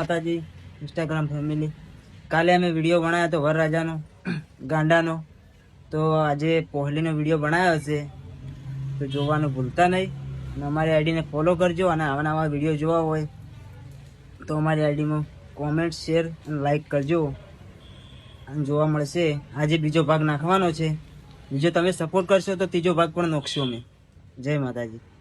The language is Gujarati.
માતાજી ઇન્સ્ટાગ્રામ ફેમિલી. કાલે અમે વિડીયો બનાવ્યો હતો વરરાજાનો ગાંડાનો, તો આજે પહોળીનો વિડીયો બનાવ્યો છે, તો જોવાનું ભૂલતા નહીં. અને અમારી આઈડીને ફોલો કરજો, અને આવા નવા વિડીયો જોવા હોય તો અમારી આઈડીમાં કોમેન્ટ, શેર અને લાઈક કરજો. અને જોવા મળશે. આજે બીજો ભાગ નાખવાનો છે. બીજો તમે સપોર્ટ કરશો તો ત્રીજો ભાગ પણ નાખશું અમે. જય માતાજી.